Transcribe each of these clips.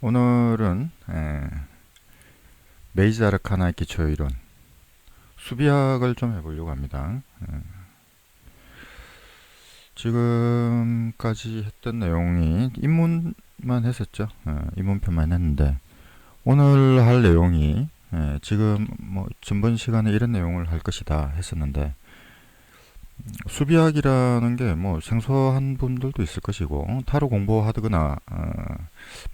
오늘은 메이지 아르카나의 기초이론 수비학을 좀 해보려고 합니다. 지금까지 했던 내용이 입문만 했었죠. 입문편만 했는데 오늘 할 내용이 지금 뭐 전번 시간에 이런 내용을 할 것이다 했었는데 수비학이라는 게 뭐 생소한 분들도 있을 것이고 타로 공부하거나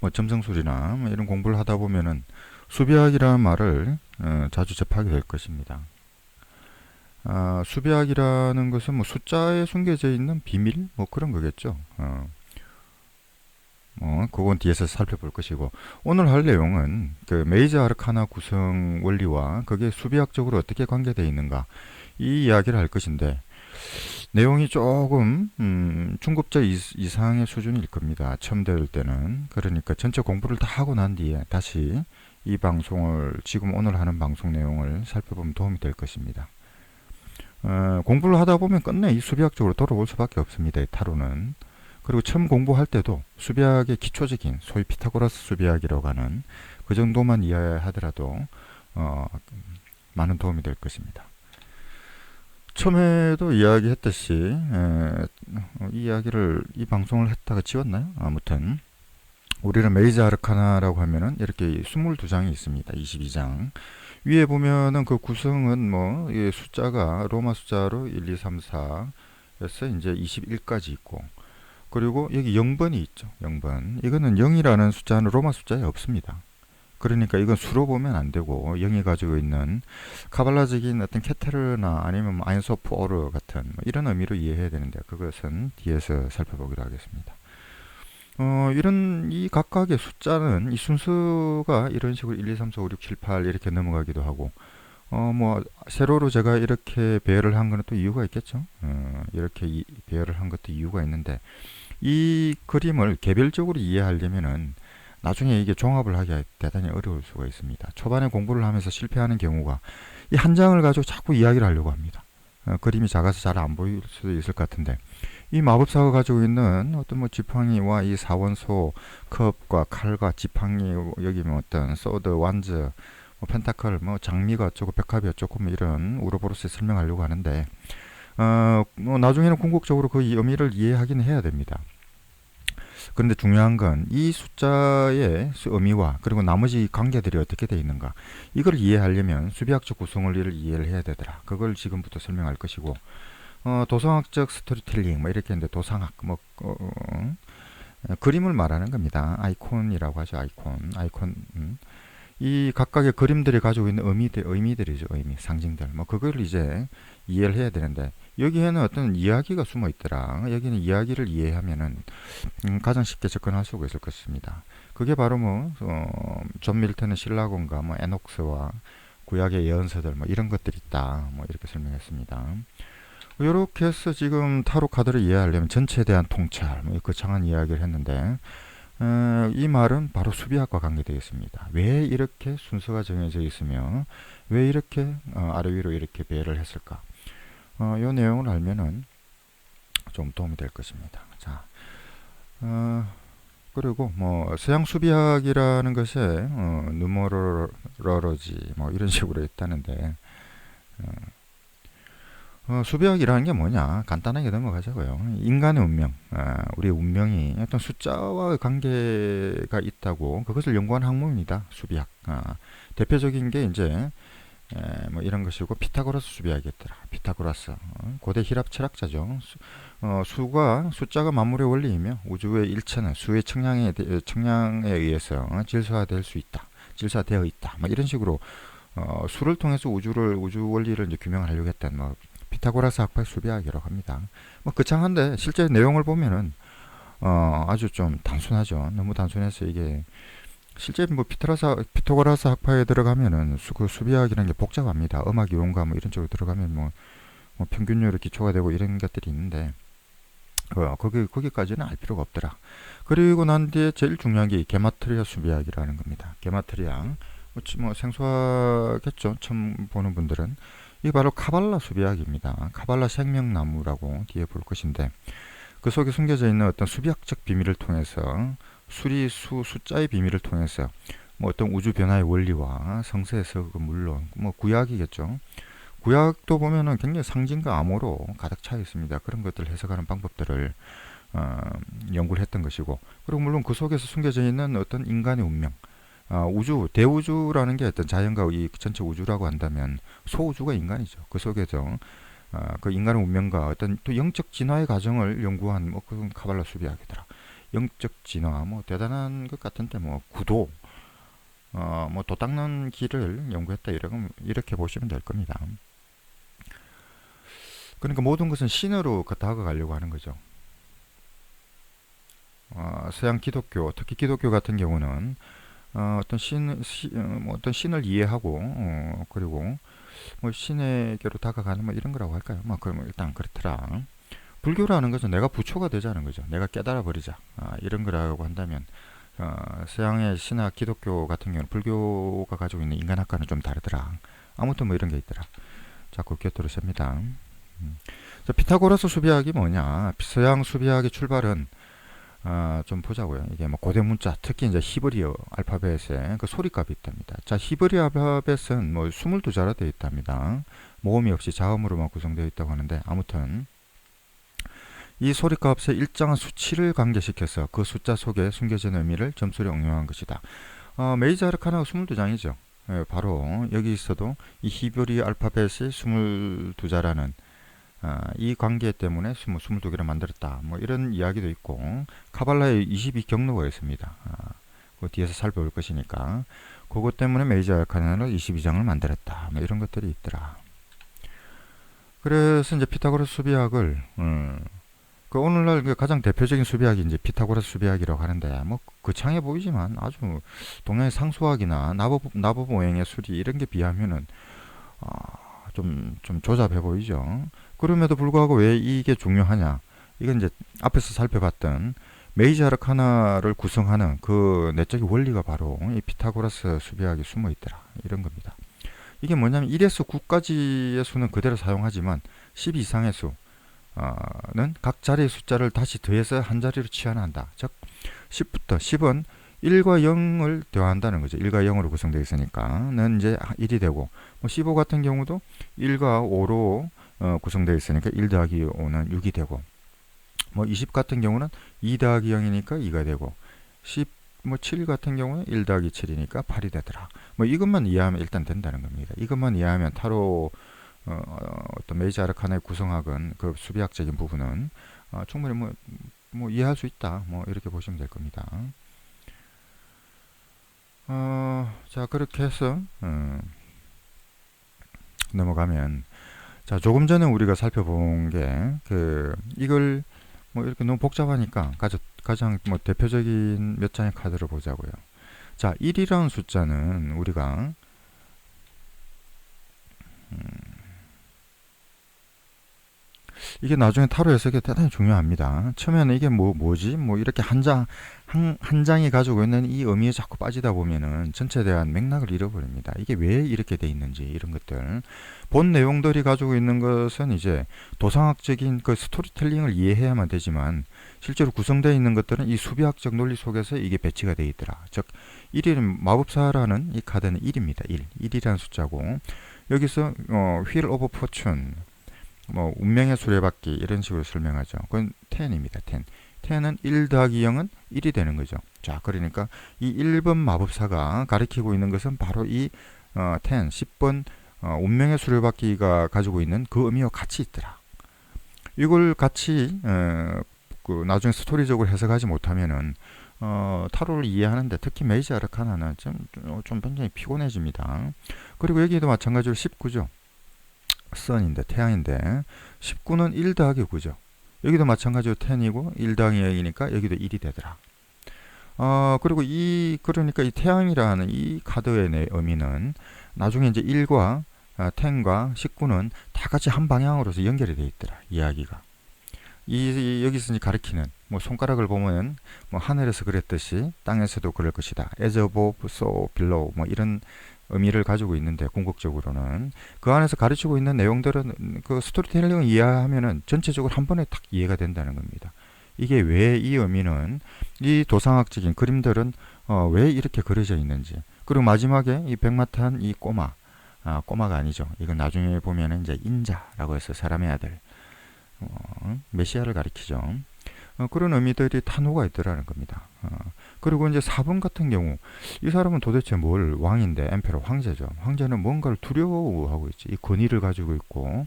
뭐 점성술이나 뭐 이런 공부를 하다 보면은 수비학이라는 말을 자주 접하게 될 것입니다. 수비학이라는 것은 뭐 숫자에 숨겨져 있는 비밀 뭐 그런 거겠죠. 그건 뒤에서 살펴볼 것이고 오늘 할 내용은 그 메이저 아르카나 구성 원리와 그게 수비학적으로 어떻게 관계되어 있는가 이 이야기를 할 것인데 내용이 조금 중급자 이상의 수준일 겁니다. 처음 들을 때는. 그러니까 전체 공부를 다 하고 난 뒤에 다시 이 방송을 지금 오늘 하는 방송 내용을 살펴보면 도움이 될 것입니다. 공부를 하다 보면 끝내 이 수비학적으로 돌아올 수밖에 없습니다. 이 타로는. 그리고 처음 공부할 때도 수비학의 기초적인 소위 피타고라스 수비학이라고 하는 그 정도만 이해하더라도 많은 도움이 될 것입니다. 처음에도 이야기했듯이 이 이야기를 이 방송을 했다가 지웠나요? 아무튼 우리는 메이저 아르카나라고 하면은 이렇게 22장이 있습니다. 22장 위에 보면은 그 구성은 뭐 숫자가 로마 숫자로 1, 2, 3, 4에서 이제 21까지 있고 그리고 여기 0번이 있죠. 0번 이거는 0이라는 숫자는 로마 숫자에 없습니다. 그러니까 이건 수로 보면 안 되고 0이 가지고 있는 카발라적인 어떤 케테르나 아니면 아인소프 오르 같은 뭐 이런 의미로 이해해야 되는데 그것은 뒤에서 살펴보기로 하겠습니다. 이런 이 각각의 숫자는 이 순서가 이런 식으로 1, 2, 3, 4, 5, 6, 7, 8 이렇게 넘어가기도 하고 뭐 세로로 제가 이렇게 배열을 한 거는 또 이유가 있겠죠. 이렇게 배열을 한 것도 이유가 있는데 이 그림을 개별적으로 이해하려면은 나중에 이게 종합을 하기가 대단히 어려울 수가 있습니다. 초반에 공부를 하면서 실패하는 경우가 이 한 장을 가지고 자꾸 이야기를 하려고 합니다. 그림이 작아서 잘 안 보일 수도 있을 것 같은데 이 마법사가 가지고 있는 어떤 뭐 지팡이와 이 사원소 컵과 칼과 지팡이 여기 뭐 어떤 소드 완즈 뭐 펜타클 뭐 장미가 어쩌고 백합이 어쩌고 뭐 이런 우로보로스에 설명하려고 하는데 뭐 나중에는 궁극적으로 그 의미를 이해하긴 해야 됩니다. 그런데 중요한 건 이 숫자의 의미와 그리고 나머지 관계들이 어떻게 되어 있는가 이걸 이해하려면 수비학적 구성원리를 이해를 해야 되더라. 그걸 지금부터 설명할 것이고 도상학적 스토리텔링 뭐 이렇게 했는데 도상학 뭐 그림을 말하는 겁니다. 아이콘이라고 하죠. 아이콘 이 각각의 그림들이 가지고 있는 의미들이죠. 의미, 상징들. 뭐 그걸 이제 이해를 해야 되는데 여기에는 어떤 이야기가 숨어 있더라. 여기는 이야기를 이해하면은 가장 쉽게 접근할 수가 있을 것입니다. 그게 바로 뭐 존 밀턴의 신라곤과 뭐 에녹스와 구약의 예언서들 뭐 이런 것들이 있다. 뭐 이렇게 설명했습니다. 이렇게 해서 지금 타로 카드를 이해하려면 전체에 대한 통찰 뭐 거창한 이야기를 했는데 이 말은 바로 수비학과 관계되어 있습니다. 왜 이렇게 순서가 정해져 있으며 왜 이렇게 아래 위로 이렇게 배열을 했을까? 이 내용을 알면은 좀 도움이 될 것입니다. 자, 그리고 뭐 서양 수비학이라는 것에 누머러러지 뭐 이런 식으로 있다는데 수비학이라는 게 뭐냐 간단하게 넘어가자고요. 인간의 운명 우리의 운명이 어떤 숫자와 관계가 있다고 그것을 연구하는 학문입니다. 수비학 대표적인 게 이제 뭐 이런 것이고 피타고라스 수비학이었더라. 피타고라스 고대 히랍 철학자죠. 수가 숫자가 만물의 원리이며 우주의 일체는 수의 청량에 의해서 질서화될 수 있다. 질서화되어 있다. 뭐 이런 식으로 수를 통해서 우주 원리를 이제 규명하려고 했던 뭐 피타고라스 학파의 수비학이라고 합니다. 뭐 거창한데 실제 내용을 보면은 아주 좀 단순하죠. 너무 단순해서 이게 실제 뭐 피타고라스 학파에 들어가면은 그 수비학이라는 게 복잡합니다. 음악 이론가 뭐 이런 쪽으로 들어가면 뭐 평균율의 기초가 되고 이런 것들이 있는데 거기까지는 알 필요가 없더라. 그리고 난 뒤에 제일 중요한 게 게마트리아 수비학이라는 겁니다. 게마트리아 뭐 생소하겠죠. 처음 보는 분들은 이게 바로 카발라 수비학입니다. 카발라 생명나무라고 뒤에 볼 것인데 그 속에 숨겨져 있는 어떤 수비학적 비밀을 통해서 수리수 숫자의 비밀을 통해서 뭐 어떤 우주 변화의 원리와 성서 해석은 물론 뭐 구약이겠죠. 구약도 보면은 굉장히 상징과 암호로 가득 차 있습니다. 그런 것들을 해석하는 방법들을 어, 연구를 했던 것이고, 그리고 물론 그 속에서 숨겨져 있는 어떤 인간의 운명, 우주, 대우주라는 게 어떤 자연과 이 전체 우주라고 한다면 소우주가 인간이죠. 그 속에서 그 인간의 운명과 어떤 또 영적 진화의 과정을 연구한 뭐 그건 카발라 수비학이더라. 영적 진화, 뭐 대단한 것 같은데 뭐 구도, 뭐 도 닦는 길을 연구했다 이렇게 보시면 될 겁니다. 그러니까 모든 것은 신으로 다가가려고 하는 거죠. 서양 기독교, 특히 기독교 같은 경우는 어떤 뭐 어떤 신을 이해하고 그리고 뭐 신에게로 다가가는 뭐 이런 거라고 할까요? 뭐 그럼 일단 그렇더라. 불교라는 것은 내가 부처가 되자는 거죠. 내가 깨달아 버리자. 이런 거라고 한다면 서양의 신학 기독교 같은 경우는 불교가 가지고 있는 인간학과는 좀 다르더라. 아무튼 뭐 이런 게 있더라. 자꾸 곁으로 셉니다. 자, 피타고라스 수비학이 뭐냐? 서양 수비학의 출발은 좀 보자고요. 이게 뭐 고대 문자, 특히 이제 히브리어 알파벳에 그 소리값이 있답니다. 자, 히브리 알파벳은 뭐 22자로 되어 있답니다. 모음이 없이 자음으로만 구성되어 있다고 하는데, 아무튼 이 소리값에 일정한 수치를 관계시켜서 그 숫자 속에 숨겨진 의미를 점수로 응용한 것이다. 메이저 아르카나가 22장이죠. 예, 바로 여기 있어도 이 히브리 알파벳이 22자라는 이 관계 때문에 22개를 만들었다. 뭐 이런 이야기도 있고, 카발라의 22경로가 있습니다. 그 뒤에서 살펴볼 것이니까 그것 때문에 메이저 아르카나를 22장을 만들었다. 뭐 이런 것들이 있더라. 그래서 이제 피타고라스 수비학을 그 오늘날 그 가장 대표적인 수비학이 이제 피타고라스 수비학이라고 하는데, 뭐 거창해 보이지만 아주 동양의 상수학이나 나법 오행의 수리 이런 게 비하면은 좀 조잡해 보이죠. 그럼에도 불구하고 왜 이게 중요하냐? 이건 이제 앞에서 살펴봤던 메이저 아르카나를 구성하는 그 내적인 원리가 바로 이 피타고라스 수비학에 숨어 있더라. 이런 겁니다. 이게 뭐냐면 1에서 9까지의 수는 그대로 사용하지만 10 이상의 수는 각 자리의 숫자를 다시 더해서 한 자리로 치환한다. 즉 10은 1과 0을 더한다는 거죠. 1과 0으로 구성되어 있으니까는 이제 1이 되고, 뭐 15 같은 경우도 1과 5로 구성되어 있으니까 1 더하기 5는 6이 되고, 뭐 20 같은 경우는 2 더하기 0이니까 2가 되고, 7 같은 경우는 1 더하기 7이니까 8이 되더라. 뭐 이것만 이해하면 일단 된다는 겁니다. 이것만 이해하면 타로 어떤 메이저 아르카나의 구성학은 그 수비학적인 부분은 충분히 뭐 이해할 수 있다. 뭐 이렇게 보시면 될 겁니다. 자, 그렇게 해서 넘어가면, 자, 조금 전에 우리가 살펴본 게 이걸 뭐 이렇게 너무 복잡하니까 가장 뭐 대표적인 몇 장의 카드를 보자고요. 자, 1이라는 숫자는 우리가 이게 나중에 타로 해석이 대단히 중요합니다. 처음에는 이게 뭐지? 뭐 이렇게 한 장이 가지고 있는 이 의미에 자꾸 빠지다 보면은 전체에 대한 맥락을 잃어버립니다. 이게 왜 이렇게 돼 있는지 이런 것들. 본 내용들이 가지고 있는 것은 이제 도상학적인 그 스토리텔링을 이해해야만 되지만, 실제로 구성되어 있는 것들은 이 수비학적 논리 속에서 이게 배치가 되어 있더라. 즉 1은 마법사라는 이 카드는 1입니다. 1이라는 숫자고, 여기서 휠 오브 포춘, 뭐 운명의 수레바퀴 이런 식으로 설명하죠. 그건 10입니다. 10. 10은 1 더하기 0은 1이 되는 거죠. 자, 그러니까 이 1번 마법사가 가리키고 있는 것은 바로 이 10, 10번 운명의 수레바퀴가 가지고 있는 그 의미와 같이 있더라. 이걸 같이 그 나중에 스토리적으로 해석하지 못하면은 타로를 이해하는데, 특히 메이저 아르카나는 좀 굉장히 피곤해집니다. 그리고 여기도 마찬가지로 19죠. 선인데 태양인데 19는 1 더하기 9죠. 여기도 마찬가지로 10이고 1 더하기 0이니까 여기도 1이 되더라. 그리고 그러니까 이 태양이라는 이 카드의 의미는 나중에 이제 1과 10과 19는 다 같이 한 방향으로서 연결이 되어 있더라. 이야기가. 여기서 이제 가리키는, 뭐 손가락을 보면 뭐 하늘에서 그랬듯이 땅에서도 그럴 것이다. as above, so below, 뭐 이런 의미를 가지고 있는데, 궁극적으로는 그 안에서 가르치고 있는 내용들은 그 스토리텔링을 이해하면은 전체적으로 한 번에 딱 이해가 된다는 겁니다. 이게 왜 이 의미는 이 도상학적인 그림들은 왜 이렇게 그려져 있는지, 그리고 마지막에 이 백마탄 이 꼬마, 꼬마가 아니죠. 이건 나중에 보면은 이제 인자라고 해서 사람의 아들, 메시아를 가리키죠. 그런 의미들이 다 녹아 있더라는 겁니다. 그리고 이제 4번 같은 경우 이 사람은 도대체 뭘, 왕인데 엠페러 황제죠. 황제는 뭔가를 두려워하고 있지. 이 권위를 가지고 있고,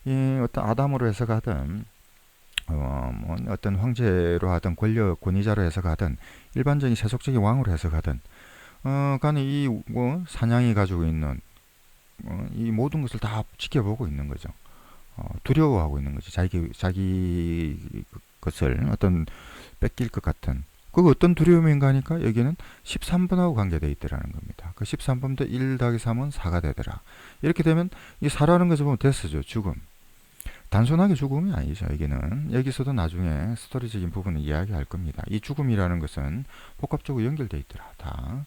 이 어떤 아담으로 해석하든 뭐 어떤 황제로 하든 권력 권위자로 해석하든 일반적인 세속적인 왕으로 해석하든 간에 이 사냥이 가지고 있는 이 모든 것을 다 지켜보고 있는 거죠. 두려워하고 있는 거지. 자기 것을 어떤 뺏길 것 같은. 그 어떤 두려움인가 하니까 여기는 13번하고 관계되어 있더라는 겁니다. 그 13번도 1 더하기 3은 4가 되더라. 이렇게 되면 이 4라는 것을 보면 데스죠. 죽음. 단순하게 죽음이 아니죠. 여기서도 나중에 스토리적인 부분을 이야기할 겁니다. 이 죽음이라는 것은 복합적으로 연결되어 있더라. 다.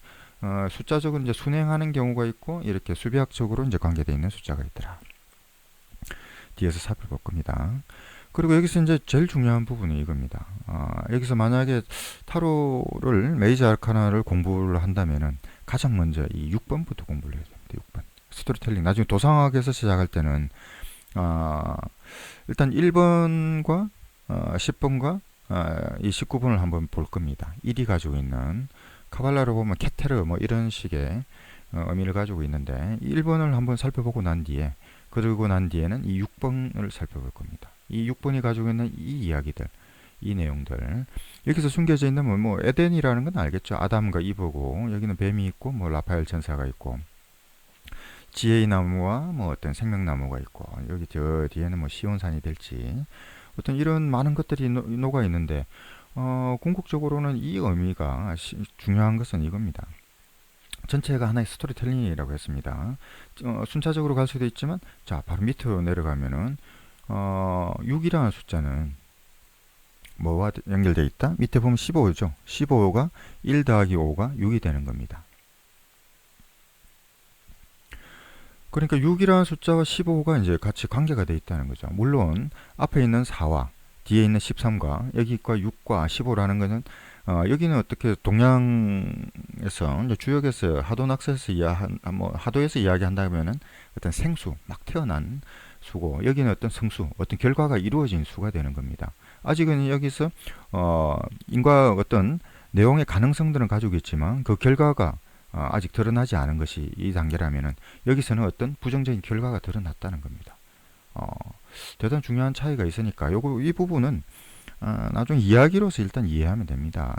숫자적으로 이제 순행하는 경우가 있고, 이렇게 수비학적으로 이제 관계되어 있는 숫자가 있더라. 뒤에서 살펴볼 겁니다. 그리고 여기서 이제 제일 중요한 부분이 이겁니다. 여기서 만약에 타로를 메이저 아르카나를 공부를 한다면은 가장 먼저 이 6번부터 공부를 해야 됩니다. 6번. 스토리텔링. 나중에 도상학에서 시작할 때는 일단 1번과 10번과 이 19번을 한번 볼 겁니다. 1이 가지고 있는 카발라로 보면 케테르 뭐 이런 식의 의미를 가지고 있는데, 1번을 한번 살펴보고 난 뒤에, 그러고 난 뒤에는 이 6번을 살펴볼 겁니다. 이 6번이 가지고 있는 이 이야기들, 이 내용들, 여기서 숨겨져 있는 뭐 에덴이라는 건 알겠죠. 아담과 이브고, 여기는 뱀이 있고 뭐 라파엘 천사가 있고, 지혜의 나무와 뭐 어떤 생명나무가 있고, 여기 저 뒤에는 뭐 시온산이 될지, 어떤 이런 많은 것들이 녹아 있는데, 궁극적으로는 이 의미가 중요한 것은 이겁니다. 전체가 하나의 스토리텔링이라고 했습니다. 순차적으로 갈 수도 있지만, 자 바로 밑으로 내려가면은 6이라는 숫자는 뭐와 연결되어 있다? 밑에 보면 15죠. 15가 1 더하기 5가 6이 되는 겁니다. 그러니까 6이라는 숫자와 15가 이제 같이 관계가 되어 있다는 거죠. 물론 앞에 있는 4와 뒤에 있는 13과 여기과 6과 15라는 것은 여기는 어떻게 동양에서 이제 주역에서 하도낙서에서 하도에서 이야기한다면은 어떤 생수, 막 태어난 수고, 여기는 어떤 성수, 어떤 결과가 이루어진 수가 되는 겁니다. 아직은 여기서 인과 어떤 내용의 가능성들은 가지고 있지만 그 결과가 아직 드러나지 않은 것이 이 단계라면은 여기서는 어떤 부정적인 결과가 드러났다는 겁니다. 대단히 중요한 차이가 있으니까 이 부분은 나중에 이야기로서 일단 이해하면 됩니다.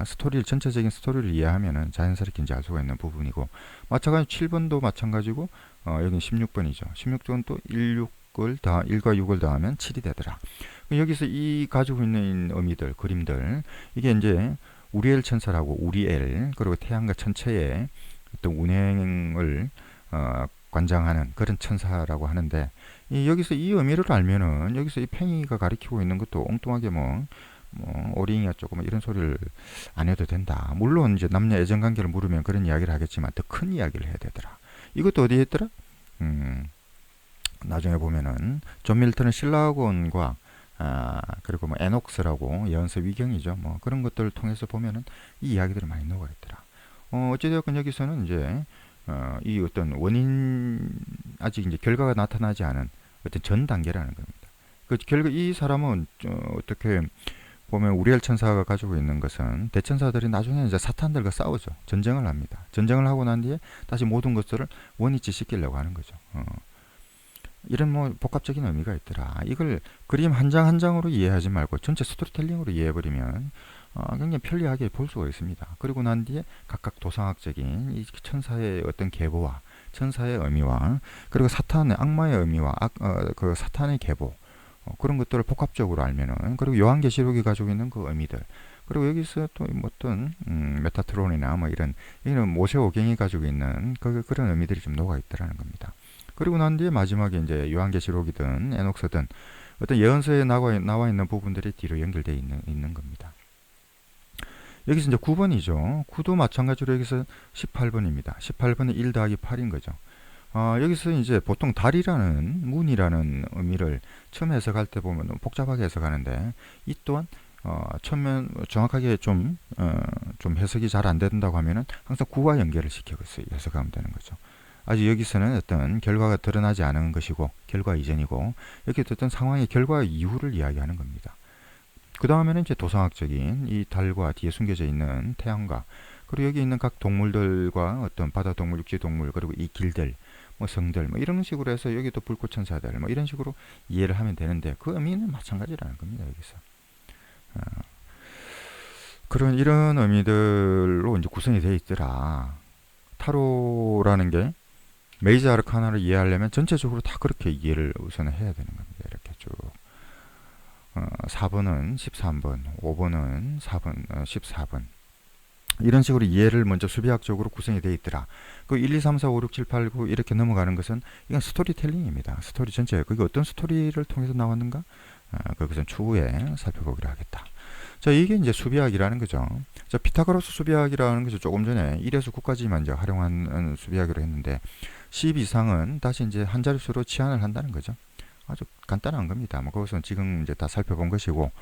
전체적인 스토리를 이해하면은 자연스럽게 이제 알 수가 있는 부분이고, 마찬가지로 7번도 마찬가지고, 여기는 16번이죠. 16번도 1과 6을 더하면 7이 되더라. 여기서 이 가지고 있는 의미들, 그림들, 이게 이제 우리엘 천사라고, 우리엘, 그리고 태양과 천체의 어떤 운행을 관장하는 그런 천사라고 하는데, 여기서 이 의미를 알면은 여기서 이 팽이가 가리키고 있는 것도 엉뚱하게 오링이야 조금 이런 소리를 안 해도 된다. 물론 이제 남녀 애정 관계를 물으면 그런 이야기를 하겠지만 더 큰 이야기를 해야 되더라. 이것도 어디에 있더라? 나중에 보면은 존 밀턴은 신라학원과 그리고 뭐 에녹스라고 예언서 위경이죠. 뭐 그런 것들을 통해서 보면은 이 이야기들이 많이 녹아 있더라. 어찌되었건 여기서는 이제 이 어떤 원인, 아직 이제 결과가 나타나지 않은 어떤 전 단계라는 겁니다. 이 사람은 어떻게 보면 우리엘 천사가 가지고 있는 것은, 대천사들이 나중에 이제 사탄들과 싸우죠. 전쟁을 합니다. 전쟁을 하고 난 뒤에 다시 모든 것들을 원위치 시키려고 하는 거죠. 이런 뭐 복합적인 의미가 있더라. 이걸 그림 한 장 한 장으로 이해하지 말고 전체 스토리텔링으로 이해해버리면 굉장히 편리하게 볼 수가 있습니다. 그리고 난 뒤에 각각 도상학적인 이 천사의 어떤 계보와 천사의 의미와, 그리고 사탄의 악마의 의미와 그 사탄의 계보, 그런 것들을 복합적으로 알면은, 그리고 요한계시록이 가지고 있는 그 의미들, 그리고 여기서 또 어떤 메타트론이나 뭐 이런 모세오경이 가지고 있는 그런 의미들이 좀 녹아 있더라는 겁니다. 그리고 난 뒤에 마지막에 이제 요한계시록이든 에녹서든 어떤 예언서에 나와 있는 부분들이 뒤로 연결되어 있는 겁니다. 여기서 이제 9번이죠. 9도 마찬가지로 여기서 18번입니다. 18번은 1 더하기 8인 거죠. 여기서 이제 보통 달이라는, 문이라는 의미를 처음 해석할 때 보면 복잡하게 해석하는데, 이 또한 처음엔 정확하게 좀 해석이 잘 안 된다고 하면은 항상 구와 연결을 시켜서 해석하면 되는 거죠. 아직 여기서는 어떤 결과가 드러나지 않은 것이고 결과 이전이고 이렇게 어떤 상황의 결과 이후를 이야기하는 겁니다. 그 다음에는 이제 도상학적인 이 달과 뒤에 숨겨져 있는 태양과 그리고 여기 있는 각 동물들과 어떤 바다 동물, 육지 동물 그리고 이 길들, 뭐 성들 뭐 이런 식으로 해서 여기도 불꽃천사들 뭐 이런 식으로 이해를 하면 되는데 그 의미는 마찬가지라는 겁니다. 여기서 그런 이런 의미들로 이제 구성이 되어 있더라. 타로라는 게 메이저 아르카나를 이해하려면 전체적으로 다 그렇게 이해를 우선 해야 되는 겁니다. 이렇게 쭉 4번은 13번, 5번은 4번, 14번 이런 식으로 이해를 먼저 수비학적으로 구성이 되어 있더라. 그 1, 2, 3, 4, 5, 6, 7, 8, 9 이렇게 넘어가는 것은 이건 스토리텔링입니다. 스토리 전체 그게 어떤 스토리를 통해서 나왔는가? 그것은 추후에 살펴보기로 하겠다. 자, 이게 이제 수비학이라는 거죠. 자, 피타고라스 수비학이라는 것을 조금 전에 1에서 9까지만 이제 활용한 수비학으로 했는데 10 이상은 다시 이제 한 자릿수로 치환을 한다는 거죠. 아주 간단한 겁니다. 뭐 그것은 지금 이제 다 살펴본 것이고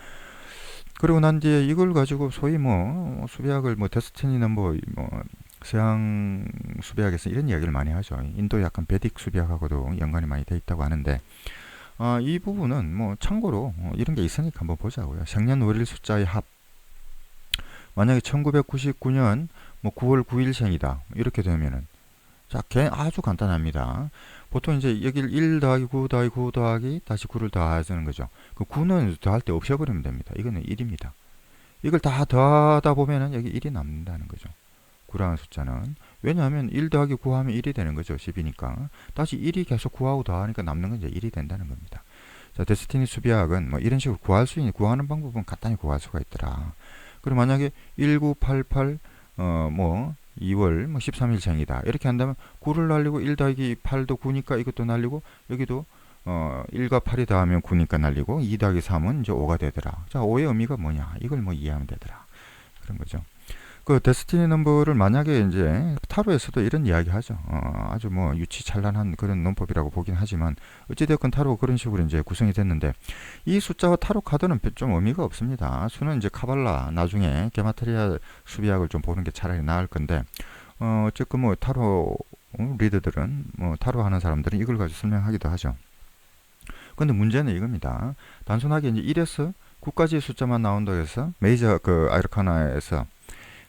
그리고 난 뒤에 이걸 가지고 소위 뭐 수비학을 뭐 데스티니 넘버 뭐 서양 수비학에서 이런 이야기를 많이 하죠. 인도 약간 베딕 수비학하고도 연관이 많이 돼 있다고 하는데 이 부분은 뭐 참고로 이런 게 있으니까 한번 보자고요. 생년월일 숫자의 합. 만약에 1999년 뭐 9월 9일생이다. 이렇게 되면은 자, 아주 간단합니다. 보통 이제 여기를 1 더하기 9 더하기 9 더하기 다시 9를 더하자는 거죠. 그 9는 더할 때 없애버리면 됩니다. 이거는 1입니다. 이걸 다 더하다 보면은 여기 1이 남는다는 거죠. 9라는 숫자는. 왜냐하면 1 더하기 9 하면 1이 되는 거죠. 10이니까. 다시 1이 계속 9하고 더하니까 남는 건 이제 1이 된다는 겁니다. 자, 데스티니 수비학은 뭐 이런 식으로 구하는 방법은 간단히 구할 수가 있더라. 그리고 만약에 1988, 뭐, 2월 뭐 13일생이다. 이렇게 한다면 9를 날리고 1 더하기 8도 9니까 이것도 날리고 여기도 1과 8이 더하면 9니까 날리고 2 더하기 3은 이제 5가 되더라. 자, 5의 의미가 뭐냐? 이걸 뭐 이해하면 되더라. 그런 거죠. 그 데스티니 넘버를 만약에 이제 타로에서도 이런 이야기 하죠. 아주 뭐 유치찬란한 그런 논법이라고 보긴 하지만 어찌되었건 타로가 그런 식으로 이제 구성이 됐는데 이 숫자와 타로 카드는 좀 의미가 없습니다. 수는 이제 카발라 나중에 게마트리아 수비학을 좀 보는 게 차라리 나을 건데 어쨌건 뭐 타로 리더들은 뭐 타로 하는 사람들은 이걸 가지고 설명하기도 하죠. 근데 문제는 이겁니다. 단순하게 이제 1에서 9까지의 숫자만 나온다고 해서 메이저 그 아르카나에서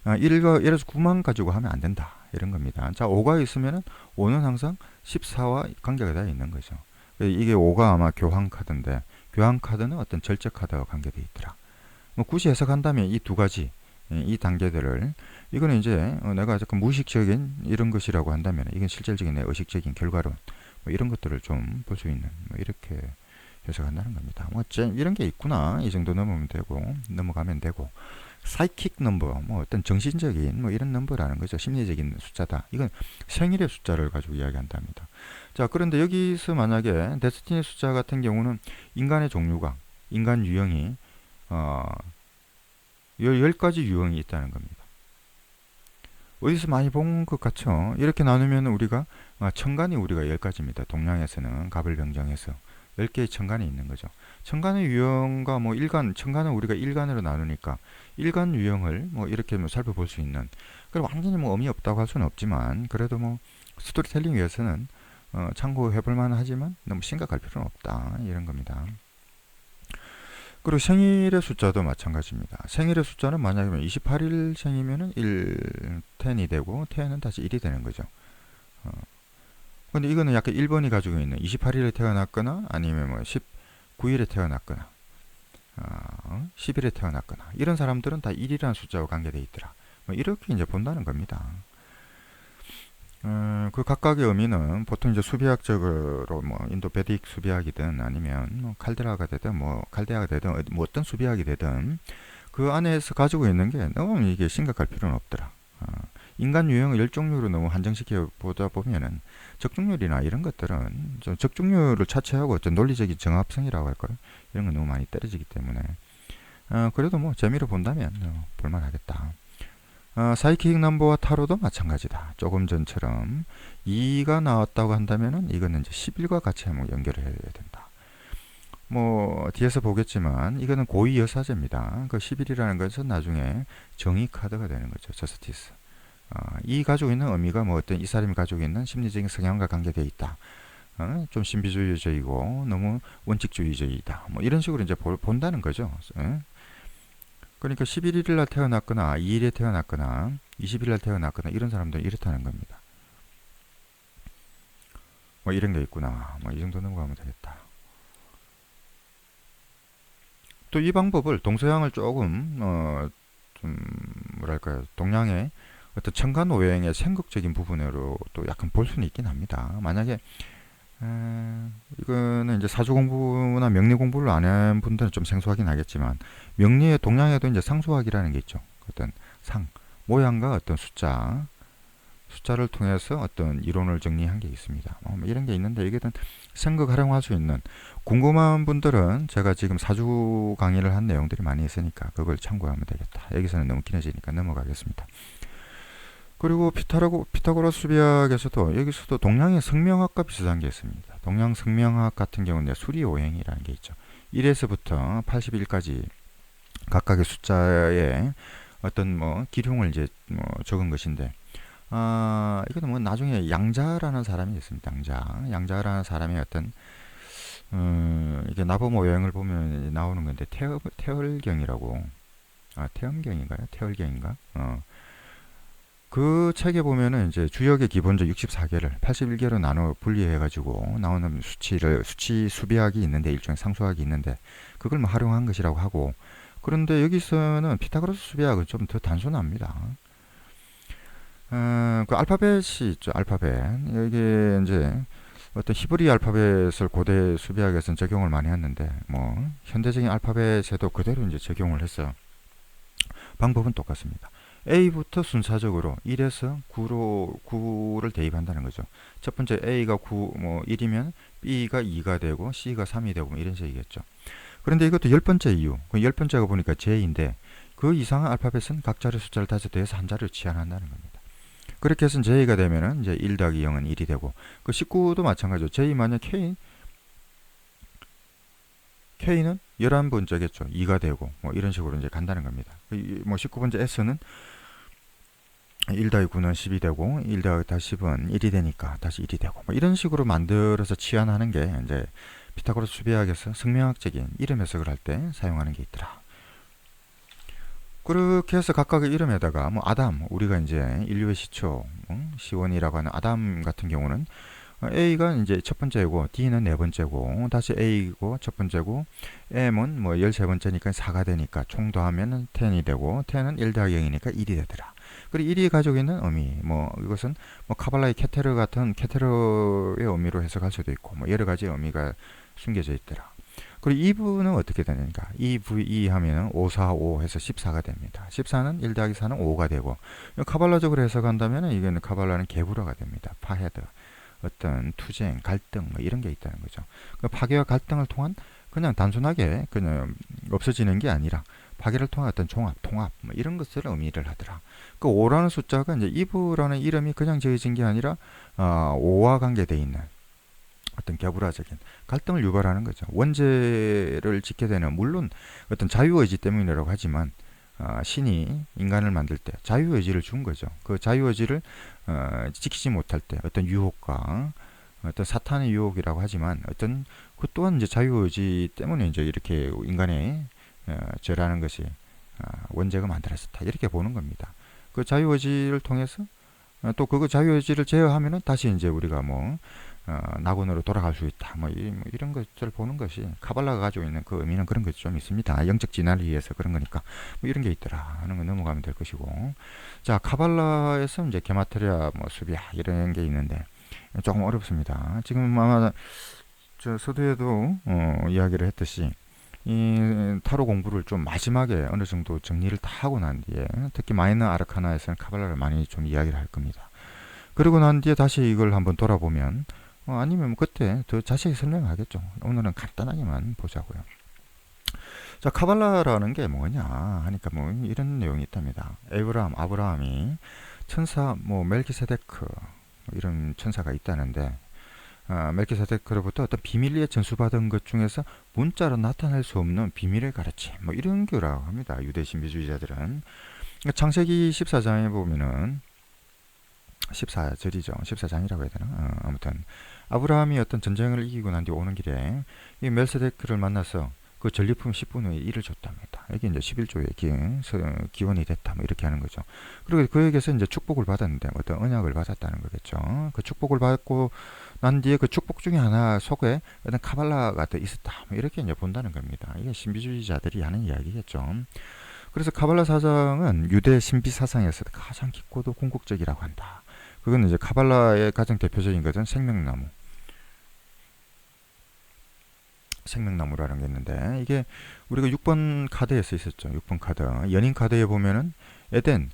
1에서 9만 가지고 하면 안 된다. 이런 겁니다. 자, 5가 있으면은 5는 항상 14와 관계가 다 있는 거죠. 이게 5가 아마 교황 카드인데 교황 카드는 어떤 절제 카드와 관계되어 있더라. 뭐 굳이 해석한다면 이 두 가지 이 단계들을 이거는 이제 내가 약간 무의식적인 이런 것이라고 한다면 이건 실질적인 내 의식적인 결과론 뭐 이런 것들을 좀 볼 수 있는 뭐 이렇게 해석한다는 겁니다. 뭐 이런 게 있구나. 이 정도 넘어가면 되고 사이킥 넘버, 뭐 어떤 정신적인 뭐 이런 넘버라는 거죠. 심리적인 숫자다. 이건 생일의 숫자를 가지고 이야기한답니다. 자, 그런데 여기서 만약에 데스티니 숫자 같은 경우는 인간의 종류가, 인간 유형이 10가지 유형이 있다는 겁니다. 어디서 많이 본 것 같죠? 이렇게 나누면 우리가 천간이 우리가 10가지입니다. 동양에서는 갑을병정해서 10개의 천간이 있는 거죠. 천간의 유형과 뭐 일간, 천간은 우리가 일간으로 나누니까 일간 유형을 뭐 이렇게 뭐 살펴볼 수 있는. 그리고 완전히 뭐 의미 없다고 할 수는 없지만 그래도 뭐 스토리텔링 위해서는 참고해 볼 만하지만 너무 심각할 필요는 없다. 이런 겁니다. 그리고 생일의 숫자도 마찬가지입니다. 생일의 숫자는 만약에 28일 생이면은 10이 되고 10은 다시 1이 되는 거죠. 근데 이거는 약간 1번이 가지고 있는 28일에 태어났거나 아니면 뭐 19일에 태어났거나 10일에 태어났거나 이런 사람들은 다 1이라는 숫자와 관계되어 있더라. 뭐 이렇게 이제 본다는 겁니다. 그 각각의 의미는 보통 이제 수비학적으로 뭐 인도 베딕 수비학이든 아니면 뭐 칼데라가 되든 뭐 칼데아가 되든 뭐 어떤 수비학이 되든 그 안에서 가지고 있는 게 너무 이게 심각할 필요는 없더라. 인간 유형을 10종류로 너무 한정시켜 보다 보면은 적중률이나 이런 것들은 좀 적중률을 차치하고 어떤 논리적인 정합성이라고 할까요? 이런 건 너무 많이 떨어지기 때문에 그래도 뭐 재미로 본다면 볼만하겠다. 사이킥 넘버와 타로도 마찬가지다. 조금 전처럼 2가 나왔다고 한다면은 이거는 이제 11과 같이 한번 연결을 해야 된다. 뭐 뒤에서 보겠지만 이거는 고위 여사제입니다. 그 11이라는 것은 나중에 정의 카드가 되는 거죠. 저스티스. 이 가지고 있는 의미가 뭐 어떤 이 사람이 가지고 있는 심리적인 성향과 관계되어 있다. 좀 신비주의적이고 너무 원칙주의적이다. 뭐 이런 식으로 이제 본다는 거죠. 그러니까 11일 날 태어났거나 2일에 태어났거나 20일 날 태어났거나 이런 사람들은 이렇다는 겁니다. 뭐 이런 게 있구나. 뭐 이 정도 넘어가면 되겠다. 또 이 방법을 동서양을 조금 좀 뭐랄까요, 동양의 어떤 청간오행의 생극적인 부분으로 또 약간 볼 수는 있긴 합니다. 만약에 이거는 이제 사주 공부나 명리 공부를 안 한 분들은 좀 생소하긴 하겠지만, 명리의 동양에도 이제 상수학이라는 게 있죠. 어떤 상 모양과 어떤 숫자를 통해서 어떤 이론을 정리한 게 있습니다. 뭐 이런 게 있는데 이게 생각 활용할 수 있는, 궁금한 분들은 제가 지금 사주 강의를 한 내용들이 많이 있으니까 그걸 참고하면 되겠다. 여기서는 너무 길어지니까 넘어가겠습니다. 그리고 피타고라스 수비학에서도 여기서도 동양의 성명학과 비슷한 게 있습니다. 동양 성명학 같은 경우는 수리오행이라는 게 있죠. 1에서부터 81까지 각각의 숫자에 어떤 뭐 기륭을 이제 뭐 적은 것인데, 이거는 뭐 나중에 양자라는 사람이 있습니다. 양자라는 사람의 어떤 이게 나범 오행을 보면 나오는 건데, 태월경이라고, 태엄경인가요? 태월경인가? 그 책에 보면은 이제 주역의 기본적 64개를 81개로 나눠 분리해 가지고 나오는 수치 수비학이 있는데, 일종의 상수학이 있는데 그걸 뭐 활용한 것이라고 하고, 그런데 여기서는 피타고라스 수비학은 좀 더 단순합니다. 그 알파벳이 있죠. 알파벳. 여기 이제 어떤 히브리 알파벳을 고대 수비학에서는 적용을 많이 했는데, 뭐 현대적인 알파벳에도 그대로 이제 적용을 했어요. 방법은 똑같습니다. A부터 순차적으로 1에서 9를 대입한다는 거죠. 첫 번째 A가 9, 뭐 1이면 B가 2가 되고 C가 3이 되고 뭐 이런 식이겠죠. 그런데 이것도 10번째 이유. 그 10번째가 보니까 J인데 그 이상한 알파벳은 각 자리 숫자를 다시 더해서 한 자리로 치환한다는 겁니다. 그렇게 해서 J가 되면은 이제 1 더하기 0은 1이 되고, 그 19도 마찬가지죠. J 만약 K는 11번째겠죠. 2가 되고 뭐 이런 식으로 이제 간다는 겁니다. 뭐 19번째 S는 1 더하기 9는 10이 되고 1 더하기 다시 10은 1이 되니까 다시 1이 되고 뭐 이런 식으로 만들어서 치환하는 게 이제 피타고라스 수비학에서 성명학적인 이름 해석을 할 때 사용하는 게 있더라. 그렇게 해서 각각의 이름에다가 뭐 아담, 우리가 이제 인류의 시초, 시원이라고 하는 아담 같은 경우는 A가 이제 첫 번째고 D는 네 번째고 다시 A고 첫 번째고, M은 뭐 13번째니까 4가 되니까 총 더하면 10이 되고 10은 1 더하기 0이니까 1이 되더라. 그리고 1이 가지고 있는 의미, 뭐 이것은 뭐 카발라의 케테르 같은 케테르의 의미로 해석할 수도 있고 뭐 여러 가지 의미가 숨겨져 있더라. 그리고 2부는 어떻게 되는가? 2V2 하면 5, 4, 5 해서 14가 됩니다. 14는 1 더하기 4는 5가 되고, 카발라적으로 해석한다면 이거는 카발라는 개구라가 됩니다. 파헤드. 어떤 투쟁, 갈등 뭐 이런 게 있다는 거죠. 그 파괴와 갈등을 통한, 그냥 단순하게 그냥 없어지는 게 아니라 파괴를 통한 어떤 종합, 통합 뭐 이런 것을 의미를 하더라. 그 5라는 숫자가 이제 이브라는 이름이 그냥 지어진 게 아니라 5와 관계되어 있는 어떤 개불화적인 갈등을 유발하는 거죠. 원죄를 짓게 되는, 물론 어떤 자유의지 때문이라고 하지만 신이 인간을 만들 때 자유의지를 준 거죠. 그 자유의지를 지키지 못할 때 어떤 유혹과 어떤 사탄의 유혹이라고 하지만, 어떤 그 또한 이제 자유의지 때문에 이제 이렇게 인간의 죄라는 것이 원죄가 만들어졌다, 이렇게 보는 겁니다. 그 자유의지를 통해서 또 그 자유의지를 제어하면은 다시 이제 우리가 뭐 낙원으로 돌아갈 수 있다. 뭐 이런 것들을 보는 것이 카발라가 가지고 있는 그 의미는 그런 것이 좀 있습니다. 영적 진화를 위해서 그런 거니까 뭐 이런 게 있더라 하는 거 넘어가면 될 것이고, 자, 카발라에서 이제 게마트리아 뭐 수비야 이런 게 있는데 조금 어렵습니다. 지금 아마 저 서두에도 이야기를 했듯이 이 타로 공부를 좀 마지막에 어느 정도 정리를 다 하고 난 뒤에, 특히 마이너 아르카나에서는 카발라를 많이 좀 이야기를 할 겁니다. 그리고 난 뒤에 다시 이걸 한번 돌아보면 아니면 그때 더 자세히 설명하겠죠. 오늘은 간단하게만 보자고요. 자, 카발라라는 게 뭐냐 하니까 뭐 이런 내용이 있답니다. 아브라함이 천사 뭐 멜키세데크 뭐 이런 천사가 있다는데, 멜키세덱으로부터 어떤 비밀리에 전수받은 것 중에서 문자로 나타낼 수 없는 비밀의 가르침, 뭐 이런 거라고 합니다. 유대 신비주의자들은. 창세기 14장에 보면은 14절이죠. 14장이라고 해야 되나? 아무튼 아브라함이 어떤 전쟁을 이기고 난 뒤 오는 길에 이 멜세데크를 만나서 그 전리품 10분의 1을 줬답니다. 이게 이제 11조의 기원이 됐다. 뭐 이렇게 하는 거죠. 그리고 그에게서 이제 축복을 받았는데 어떤 언약을 받았다는 거겠죠. 그 축복을 받고 난 뒤에 그 축복 중에 하나 속에 어떤 카발라가 또 있었다. 뭐 이렇게 이제 본다는 겁니다. 이게 신비주의자들이 하는 이야기겠죠. 그래서 카발라 사상은 유대 신비 사상에서 가장 깊고도 궁극적이라고 한다. 그건 이제 카발라의 가장 대표적인 것은 생명나무라는 게 있는데, 이게 우리가 6번 카드에 서 있었죠. 6번 카드. 연인 카드에 보면은 에덴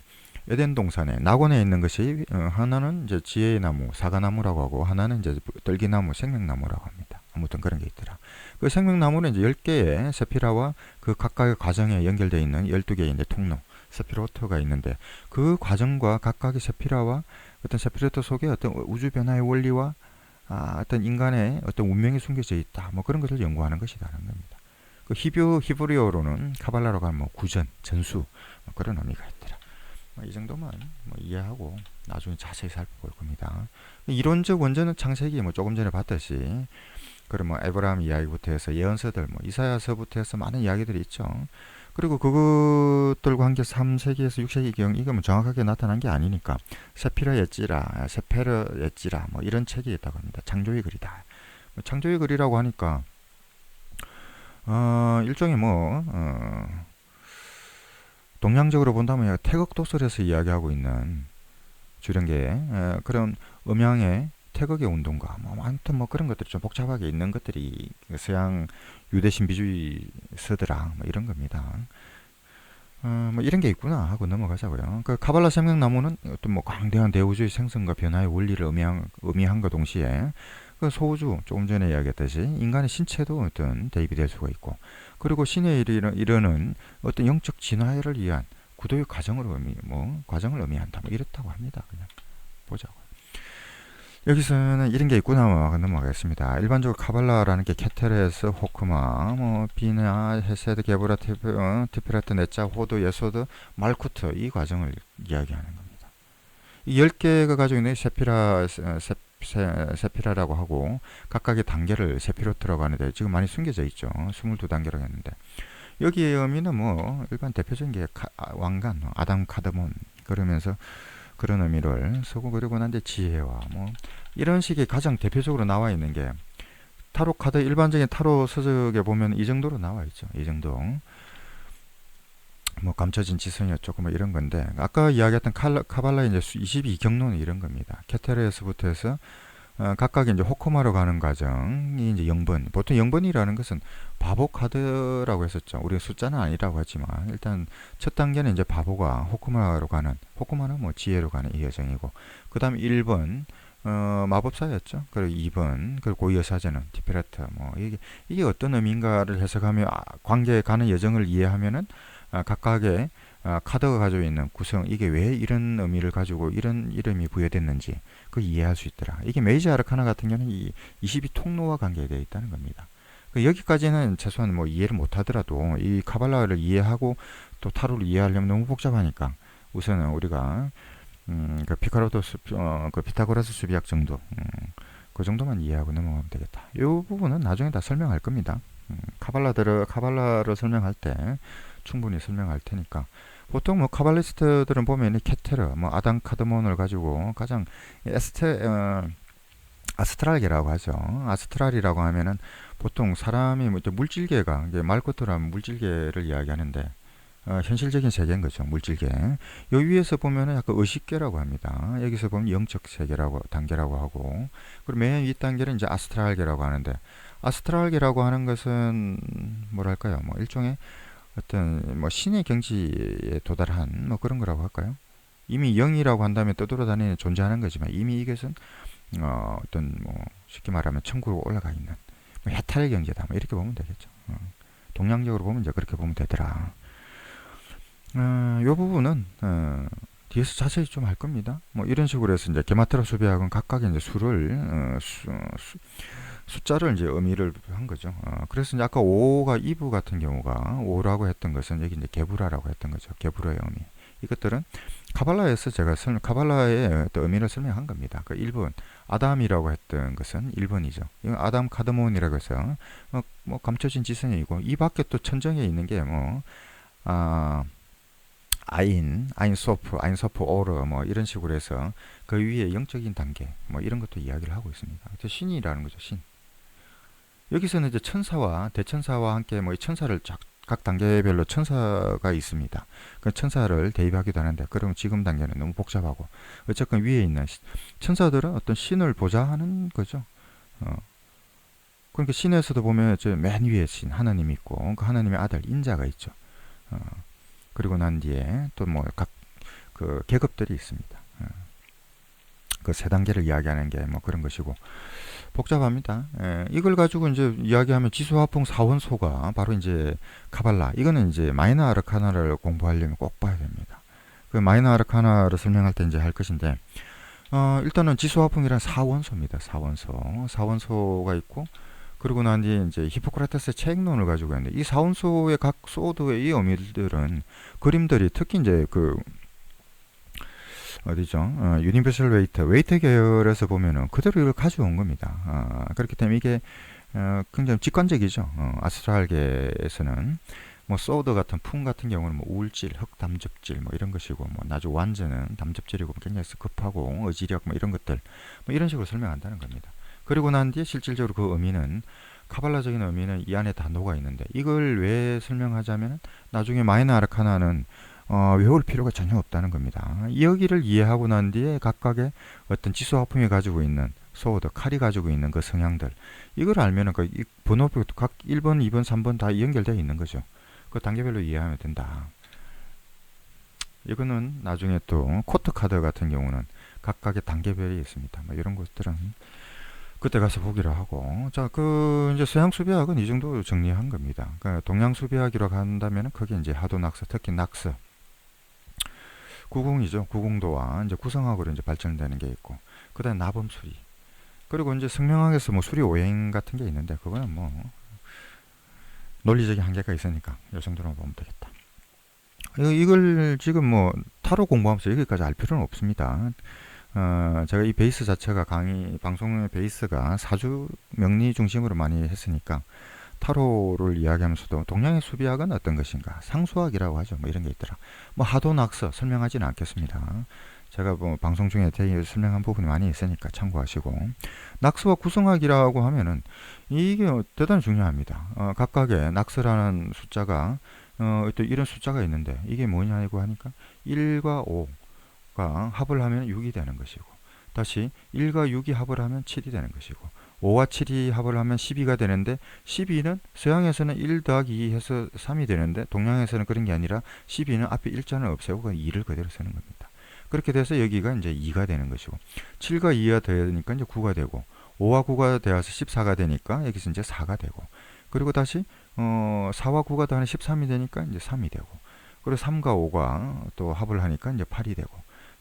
동산에 낙원에 있는 것이 하나는 이제 지혜의 나무, 사과나무라고 하고 하나는 이제 떨기나무, 생명나무라고 합니다. 아무튼 그런 게 있더라. 그 생명나무는 이제 10개의 세피라와 그 각각의 과정에 연결되어 있는 12개의 이제 통로, 세피로트가 있는데, 그 과정과 각각의 세피라와 어떤 세피로트 속에 어떤 우주 변화의 원리와 어떤 인간의 어떤 운명이 숨겨져 있다. 뭐 그런 것을 연구하는 것이라는 겁니다. 그 히브리어로는 카발라라고 하면 뭐 구전, 전수, 뭐 그런 의미가 있더라. 이 정도만 뭐 이해하고 나중에 자세히 살펴볼 겁니다. 이론적 원전은 창세기 뭐 조금 전에 봤듯이 그런 뭐 에브라임 이야기부터 해서 예언서들, 뭐 이사야서부터 해서 많은 이야기들이 있죠. 그리고 그것들과 함께 3세기에서 6세기경 이거 뭐 정확하게 나타난 게 아니니까 세피라였지라, 세페르였지라 뭐 이런 책이 있다고 합니다. 창조의 글이다. 창조의 글이라고 하니까 일종의 동양적으로 본다면 태극도설에서 이야기하고 있는 주령계 그런 음양의 태극의 운동가 뭐 아무튼 뭐 그런 것들이 좀 복잡하게 있는 것들이 서양 유대 신비주의 서더라 뭐 이런 겁니다. 뭐 이런 게 있구나 하고 넘어가자고요. 그 카발라 생명나무는 어떤 뭐 광대한 대우주의 생성과 변화의 원리를 의미한과 동시에 그 소우주 조금 전에 이야기했듯이 인간의 신체도 어떤 대입이 될 수가 있고, 그리고 신의 이르는 어떤 영적 진화를 위한 구도의 과정을 의미한다. 뭐 이렇다고 합니다. 그냥 보자고. 여기서는 이런 게 있구나 하고 넘어가겠습니다. 일반적으로 카발라라는 게 케테레스, 호크마, 뭐 비나, 헤세드, 게브라, 티페라트, 네짜, 호드, 예소드, 말쿠트 이 과정을 이야기하는 겁니다. 이 10개가 가지고 있는 세피라라고 하고 각각의 단계를 세피로트라고 하는데 지금 많이 숨겨져 있죠. 22단계라고 했는데 여기의 의미는 뭐 일반 대표적인 게 왕관, 아담 카드몬 그러면서 그런 의미를 쓰고, 그리고 난 뒤에 지혜와 뭐 이런 식의 가장 대표적으로 나와 있는 게 타로 카드, 일반적인 타로 서적에 보면 이 정도로 나와 있죠. 이 정도. 뭐 감춰진 지성이었죠. 뭐 이런 건데 아까 이야기했던 카발라의 이제 22경로는 이런 겁니다. 케테레스부터 해서 각각 이제 호크마로 가는 과정이 이제 0번. 보통 0번이라는 것은 바보 카드라고 했었죠. 우리가 숫자는 아니라고 하지만 일단 첫 단계는 이제 바보가 호크마로 가는, 호크마는 뭐 지혜로 가는 이 여정이고, 그 다음 1번 마법사였죠. 그리고 2번, 그리고 고유여사제는 티페라트. 뭐 이게 어떤 의미인가를 해석하며 관계에 가는 여정을 이해하면은 각각의 카드가 가지고 있는 구성, 이게 왜 이런 의미를 가지고 이런 이름이 부여됐는지 그 이해할 수 있더라. 이게 메이저 아르카나 같은 경우는 이 22통로와 관계되어 있다는 겁니다. 여기까지는 최소한 뭐 이해를 못하더라도 이 카발라를 이해하고 또 타로를 이해하려면 너무 복잡하니까 우선은 우리가 그 그 피타고라스 수비학 정도 그 정도만 이해하고 넘어가면 되겠다. 이 부분은 나중에 다 설명할 겁니다. 카발라를 설명할 때 충분히 설명할 테니까. 보통 뭐 카발리스트들은 보면 케테르, 뭐 아담 카드몬을 가지고 가장 아스트랄계라고 하죠. 아스트랄이라고 하면은 보통 사람이 뭐 물질계가 말코트라면 물질계를 이야기하는데 현실적인 세계인 거죠. 물질계. 여기 위에서 보면은 약간 의식계라고 합니다. 여기서 보면 영적 세계라고 단계라고 하고, 그리고 맨 윗 단계는 이제 아스트랄계라고 하는데, 아스트랄계라고 하는 것은 뭐랄까요? 뭐 일종의 어떤 뭐 신의 경지에 도달한 뭐 그런 거라고 할까요? 이미 영이라고 한다면 떠돌아다니는 존재하는 거지만 이미 이것은 어떤 뭐 쉽게 말하면 천국으로 올라가 있는 뭐 해탈의 경제다. 뭐 이렇게 보면 되겠죠. 동양적으로 보면 이제 그렇게 보면 되더라. 이 부분은 뒤에서 자세히 좀 할 겁니다. 뭐 이런 식으로 해서 이제 게마트라 수비학은 각각의 이제 수를 숫자를 이제 의미를 한 거죠. 그래서 이제 아까 5가 이브 같은 경우가 5라고 했던 것은 여기 이제 게브라라고 했던 거죠. 게브라의 의미. 이것들은 카발라에서 제가 카발라의 어떤 의미를 설명한 겁니다. 그 1번 아담이라고 했던 것은 1번이죠. 이건 아담 카드몬이라고 해서 뭐 감춰진 지성이고 이 밖에 또 천정에 있는 게 뭐 아인소프, 오르 뭐 이런 식으로 해서 그 위에 영적인 단계 뭐 이런 것도 이야기를 하고 있습니다. 신이라는 거죠. 신. 여기서는 이제 천사와 대천사와 함께 뭐 천사를 각 단계별로 천사가 있습니다. 그 천사를 대입하기도 하는데 그러면 지금 단계는 너무 복잡하고 어쨌건 위에 있는 천사들은 어떤 신을 보좌하는 거죠. 그러니까 신에서도 보면 맨 위에 신 하나님이 있고 그 하나님의 아들 인자가 있죠. 그리고 난 뒤에 또 뭐 각 그 계급들이 있습니다. 그 세 단계를 이야기하는 게 뭐 그런 것이고 복잡합니다. 이걸 가지고 이제 이야기하면 지수화풍 사원소가 바로 이제 카발라. 이거는 이제 마이너 아르카나를 공부하려면 꼭 봐야 됩니다. 그 마이너 아르카나를 설명할 때 이제 할 것인데, 일단은 지수화풍이란 사원소입니다. 사원소가 있고, 그리고 난 뒤에 이제 히포크라테스의 책론을 가지고 있는데, 이 사원소의 각 소드의 이 어미들은 그림들이 특히 이제 그 어디죠? 유니버설 웨이트 계열에서 보면은 그대로 이걸 가져온 겁니다. 그렇기 때문에 이게 굉장히 직관적이죠. 아스트랄계에서는 뭐 소드 같은 풍 같은 경우는 뭐 우울질, 흑담즙질 뭐 이런 것이고 뭐 나주 완전은 담즙질이고 굉장히 급하고 의지력 뭐 이런 것들 뭐 이런 식으로 설명한다는 겁니다. 그리고 난 뒤에 실질적으로 그 의미는 카발라적인 의미는 이 안에 다 녹아 있는데 이걸 왜 설명하자면 나중에 마이너 아르카나는 외울 필요가 전혀 없다는 겁니다. 여기를 이해하고 난 뒤에 각각의 어떤 지수화풍이 가지고 있는 소드, 칼이 가지고 있는 그 성향들 이걸 알면은 그 번호표 각 1번, 2번, 3번 다 연결되어 있는 거죠. 그 단계별로 이해하면 된다. 이거는 나중에 또 코트 카드 같은 경우는 각각의 단계별이 있습니다. 뭐 이런 것들은 그때 가서 보기로 하고 자, 그 이제 서양 수비학은 이 정도 정리한 겁니다. 그러니까 동양 수비학이라고 한다면은 그게 이제 하도 낙서, 특히 낙서 구궁이죠. 구궁도와 이제 구성학으로 이제 발전되는 게 있고, 그다음 나범 수리. 그리고 이제 성명학에서 뭐 수리 오행 같은 게 있는데 그거는 뭐 논리적인 한계가 있으니까 이 정도로 보면 되겠다. 이걸 지금 뭐 타로 공부하면서 여기까지 알 필요는 없습니다. 제가 이 베이스 자체가 강의 방송의 베이스가 사주 명리 중심으로 많이 했으니까 타로를 이야기하면서도 동양의 수비학은 어떤 것인가 상수학이라고 하죠. 뭐 이런 게 있더라. 뭐 하도 낙서 설명하지는 않겠습니다. 제가 뭐 방송 중에 되게 설명한 부분이 많이 있으니까 참고하시고 낙서와 구성학이라고 하면은 이게 대단히 중요합니다. 각각의 낙서라는 숫자가 또 이런 숫자가 있는데 이게 뭐냐고 하니까 1과 5가 합을 하면 6이 되는 것이고 다시 1과 6이 합을 하면 7이 되는 것이고 5와 7이 합을 하면 12가 되는데 12는 서양에서는 1 더하기 2 해서 3이 되는데 동양에서는 그런 게 아니라 12는 앞에 1자는 없애고 2를 그대로 쓰는 겁니다. 그렇게 돼서 여기가 이제 2가 되는 것이고 7과 2가 되니까 이제 9가 되고 5와 9가 되어서 14가 되니까 여기서 이제 4가 되고 그리고 다시 4와 9가 더하면 13이 되니까 이제 3이 되고 그리고 3과 5가 또 합을 하니까 이제 8이 되고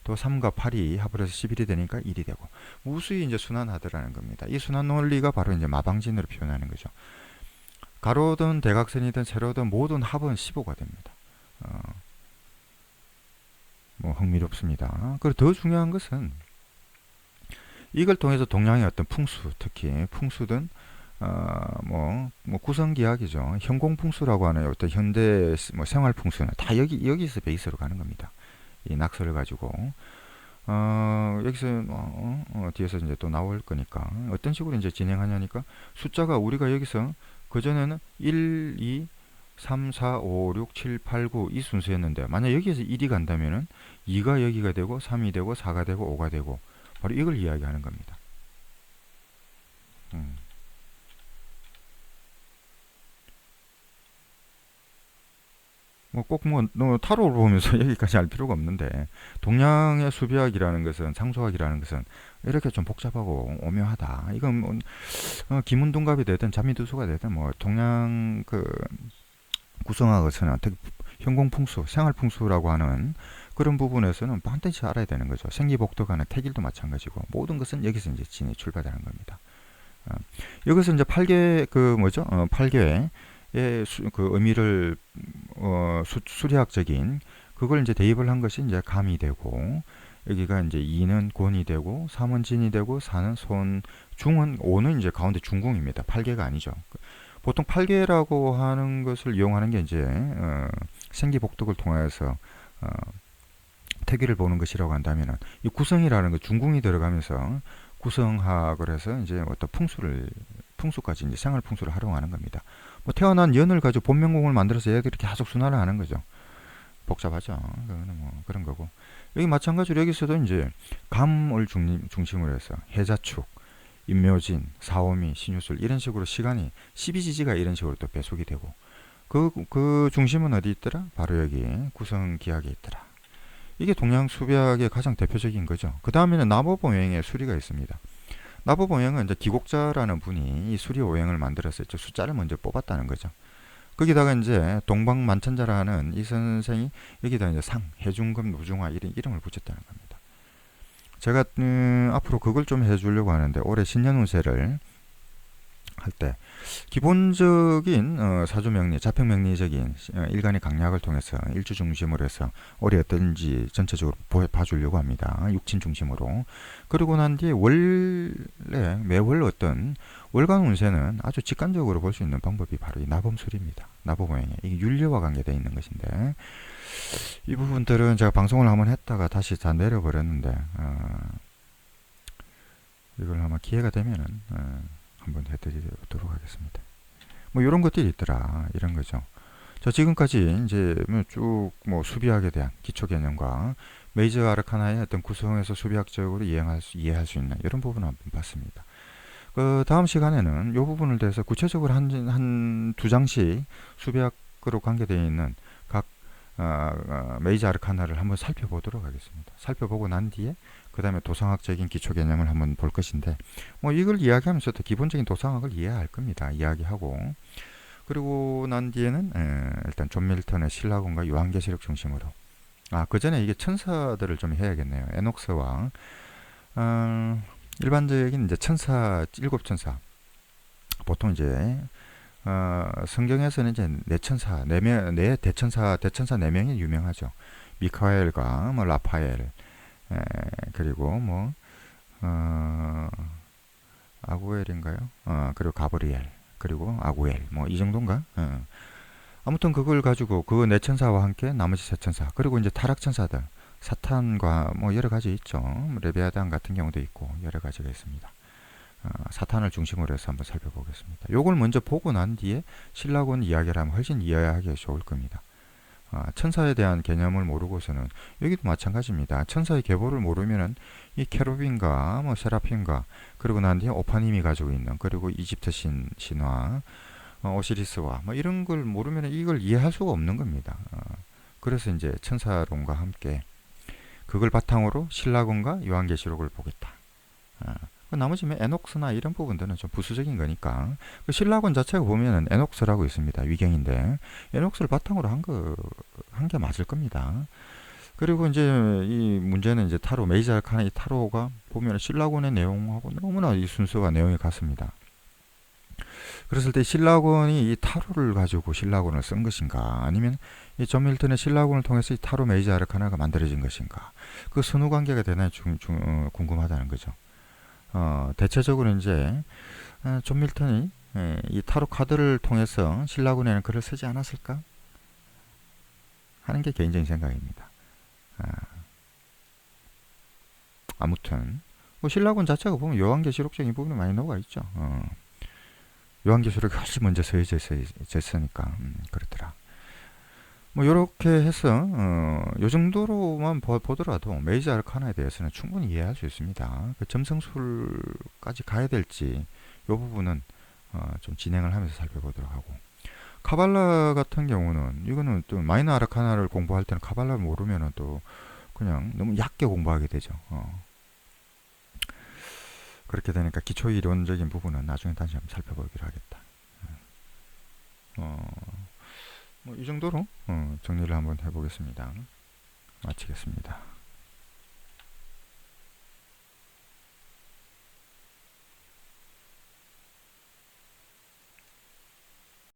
또 3과 8이 합을 해서 11이 되니까 1이 되고 무수히 이제 순환하더라는 겁니다. 이 순환 논리가 바로 이제 마방진으로 표현하는 거죠. 가로든 대각선이든 세로든 모든 합은 15가 됩니다. 뭐 흥미롭습니다. 그리고 더 중요한 것은 이걸 통해서 동양의 어떤 풍수, 특히 풍수든 뭐 구성기학이죠. 현공풍수라고 하는 어떤 현대 뭐 생활풍수는 다 여기서 베이스로 가는 겁니다. 이 낙서를 가지고 여기서 뒤에서 이제 또 나올 거니까 어떤 식으로 이제 진행하냐니까 숫자가 우리가 여기서 그전에는 1, 2, 3, 4, 5, 6, 7, 8, 9 이 순서였는데 만약 여기에서 1이 간다면은 2가 여기가 되고 3이 되고 4가 되고 5가 되고 바로 이걸 이야기하는 겁니다. 뭐 꼭 뭐 타로를 보면서 여기까지 알 필요가 없는데 동양의 수비학이라는 것은 상수학이라는 것은 이렇게 좀 복잡하고 오묘하다. 이건 뭐 기문동갑이 되든 자미두수가 되든 뭐 동양 그 구성학에서는 특히 현공풍수, 생활풍수라고 하는 그런 부분에서는 반드시 알아야 되는 거죠. 생기복덕하는 택일도 마찬가지고 모든 것은 여기서 이제 진이 출발하는 겁니다. 어, 여기서 이제 팔계 그 뭐죠? 팔계의 그 의미를 수리학적인 그걸 이제 대입을 한 것이 이제 감이 되고 여기가 이제 2는 곤이 되고 3은 진이 되고 4는 손, 중은 5는 이제 가운데 중궁입니다. 팔계가 아니죠. 보통 팔계라고 하는 것을 이용하는 게 이제 생기복덕을 통해서 어, 태기를 보는 것이라고 한다면은 이 구성이라는 거 중궁이 들어가면서 구성학을 해서 이제 어떤 풍수까지 이제 생활 풍수를 활용하는 겁니다. 뭐 태어난 연을 가지고 본명공을 만들어서 얘들이 계속 순환을 하는 거죠. 복잡하죠. 그거는 뭐 그런 거고. 여기 마찬가지로 여기서도 이제 감을 중심으로 해서 해자축, 임묘진, 사오미, 신유술 이런 식으로 시간이 12지지가 이런 식으로 또 배속이 되고 그 중심은 어디 있더라? 바로 여기 구성기하게 있더라. 이게 동양수백의 가장 대표적인 거죠. 그 다음에는 나보보행의 수리가 있습니다. 나보보행은 이제 기곡자라는 분이 이 수리 오행을 만들었어요. 숫자를 먼저 뽑았다는 거죠. 거기다가 이제 동방만천자라는 이 선생이 여기다 이제 상, 해중금, 무중화 이런 이름을 붙였다는 겁니다. 제가 앞으로 그걸 좀 해주려고 하는데 올해 신년운세를 할 때 기본적인 사주명리, 자평명리적인 일간의 강약을 통해서 일주 중심으로 해서 올해 어떤지 전체적으로 봐주려고 합니다. 육친 중심으로. 그러고 난 뒤에 원래 매월 어떤 월간 운세는 아주 직관적으로 볼 수 있는 방법이 바로 이 나범술입니다. 나보모행에 이게 윤리와 관계되어 있는 것인데 이 부분들은 제가 방송을 한번 했다가 다시 다 내려버렸는데 이걸 아마 기회가 되면은 한번 해드리도록 하겠습니다. 뭐 이런 것들이 있더라 이런 거죠. 자 지금까지 이제 쭉 뭐 수비학에 대한 기초 개념과 메이저 아르카나의 어떤 구성에서 수비학적으로 이해할 수 있는 이런 부분을 한번 봤습니다. 그 다음 시간에는 이 부분을 대해서 구체적으로 한 두 장씩 수비학으로 관계되어 있는 각 메이저 아르카나를 한번 살펴보도록 하겠습니다. 살펴보고 난 뒤에 그 다음에 도상학적인 기초 개념을 한번 볼 것인데 뭐 이걸 이야기하면서 또 기본적인 도상학을 이해할 겁니다. 이야기하고 그리고 난 뒤에는 일단 존 밀턴의 신라곤과 요한계시록 중심으로 그 전에 이게 천사들을 좀 해야겠네요. 에녹스와 일반적인 이제 천사 일곱 천사 보통 이제 성경에서는 이제 네 천사 네 대천사 네 명이 유명하죠. 미카엘과 뭐 라파엘 그리고 뭐 아구엘인가요? 그리고 가브리엘 그리고 아구엘 뭐 이 정도인가? 아무튼 그걸 가지고 그 네 천사와 함께 나머지 세 천사 그리고 이제 타락 천사들 사탄과 뭐 여러 가지 있죠. 레비아단 같은 경우도 있고 여러 가지가 있습니다. 사탄을 중심으로 해서 한번 살펴보겠습니다. 요걸 먼저 보고 난 뒤에 신라곤 이야기를 하면 훨씬 이해하기 좋을 겁니다. 천사에 대한 개념을 모르고서는 여기도 마찬가지입니다. 천사의 계보를 모르면은 이 케루빈과 뭐 세라핌과 그리고 난 뒤에 오파님이 가지고 있는 그리고 이집트 신화 오시리스와 뭐 이런 걸 모르면 이걸 이해할 수가 없는 겁니다. 그래서 이제 천사론과 함께 그걸 바탕으로 신라곤과 요한계시록을 보겠다. 나머지 에녹스나 이런 부분들은 좀 부수적인 거니까 그 신라곤 자체가 보면은 에녹스라고 있습니다. 위경인데 에녹스를 바탕으로 한 게 맞을 겁니다. 그리고 이제 이 문제는 이제 타로 메이저 아르카나 이 타로가 보면 신라곤의 내용하고 너무나 이 순서가 내용이 같습니다. 그랬을 때 신라곤이 이 타로를 가지고 신라곤을 쓴 것인가 아니면 이 존 밀턴의 신라곤을 통해서 이 타로 메이저 아르카나가 만들어진 것인가 그 선후 관계가 대단히 궁금하다는 거죠. 대체적으로 이제 존 밀턴이 이 타로 카드를 통해서 신라곤에는 글을 쓰지 않았을까 하는 게 개인적인 생각입니다. 아무튼 뭐 신라곤 자체가 보면 요한계시록적인 부분이 많이 녹아 있죠. 요한계시록이 훨씬 먼저 서해져 있으니까 그렇더라. 뭐 이렇게 해서 요 정도로만 보더라도 메이저 아르카나에 대해서는 충분히 이해할 수 있습니다. 그 점성술까지 가야 될지 요 부분은 좀 진행을 하면서 살펴보도록 하고 카발라 같은 경우는 이거는 또 마이너 아르카나를 공부할 때는 카발라를 모르면은 또 그냥 너무 얕게 공부하게 되죠. 그렇게 되니까 기초 이론적인 부분은 나중에 다시 한번 살펴보기로 하겠다. 뭐 이 정도로 정리를 한번 해보겠습니다. 마치겠습니다.